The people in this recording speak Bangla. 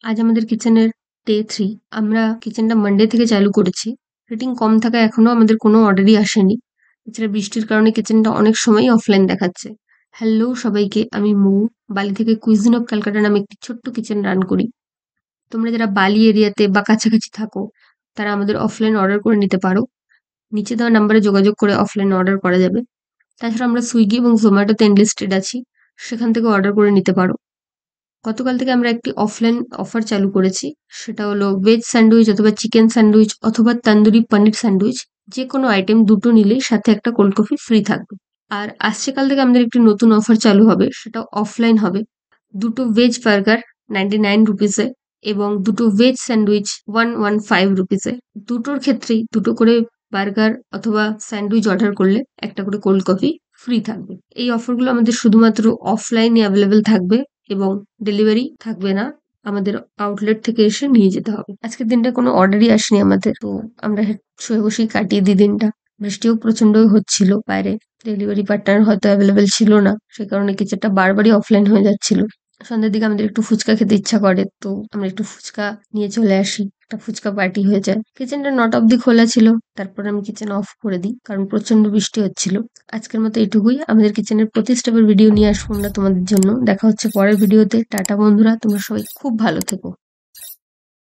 আজ আমাদের কিচেনের ডে 3। আমরা কিচেনটা মানডে থেকে চালু করেছি। রেটিং কম থাকায় এখনো আমাদের কোনো অর্ডারই আসেনি। এছাড়া বৃষ্টির কারণে কিচেনটা অনেক সময়ই অফলাইন দেখাচ্ছে। হ্যালো সবাইকে, আমি মৌ। বালি থেকে কুইজিন অফ ক্যালকাটা নামে একটি ছোট্ট কিচেন রান করি। তোমরা যারা বালি এরিয়াতে বা কাছাকাছি থাকো তারা আমাদের অফলাইন অর্ডার করে নিতে পারো। নিচে দেওয়া নাম্বারে যোগাযোগ করে অফলাইন অর্ডার করা যাবে। তাছাড়া আমরা সুইগি এবং জোম্যাটোতে এনলিস্টেড আছি, সেখান থেকে অর্ডার করে নিতে পারো। গতকাল থেকে আমরা একটি অফলাইন অফার চালু করেছি। সেটা হলো ভেজ স্যান্ডউইচ অথবা চিকেন স্যান্ডউইচ অথবা তন্দুরি পনির স্যান্ডউইচ, যে কোনো আইটেম দুটো নিলেই সাথে একটা কোল্ড কফি ফ্রি থাকবে। আর আসছে কাল থেকে আমাদের একটি নতুন অফার চালু হবে, সেটা অফলাইন হবে। দুটো ভেজ বার্গার 99 রুপিসে এবং দুটো ভেজ স্যান্ডউইচ 115 রুপিসে। দুটোর ক্ষেত্রেই দুটো করে বার্গার অথবা স্যান্ডউইচ অর্ডার করলে একটা করে কোল্ড কফি ফ্রি থাকবে। এই অফারগুলো আমাদের শুধুমাত্র অফলাইনে অ্যাভেলেবেল থাকবে এবং ডেলিভারি থাকবে না, আমাদের আউটলেট থেকে এসে নিয়ে যেতে হবে। আজকের দিনটা কোনো অর্ডারই আসেনি আমাদের, তো আমরা শুয়ে বসেই কাটিয়ে দিই দিনটা। বৃষ্টিও প্রচন্ড হচ্ছিল বাইরে। ডেলিভারি পার্টনার হয়তো অ্যাভেলেবেল ছিল না, সে কারণে কিচেনটা বারবারই অফলাইন হয়ে যাচ্ছিল। সন্ধ্যের দিকে আমাদের একটু ফুচকা খেতে ইচ্ছা করে, তো আমরা একটু ফুচকা নিয়ে চলে আসি। একটা ফুচকা পার্টি হয়ে যায়। কিচেনটা 9টা অব্দি খোলা ছিল, তারপর আমি কিচেন অফ করে দিই কারণ প্রচন্ড বৃষ্টি হচ্ছিল। আজকের মতো এটুকুই। আমাদের কিচেনের প্রতি স্টেপের ভিডিও নিয়ে আসবো আমরা তোমাদের জন্য। দেখা হচ্ছে পরের ভিডিওতে। টাটা বন্ধুরা, তোমরা সবাই খুব ভালো থেকো।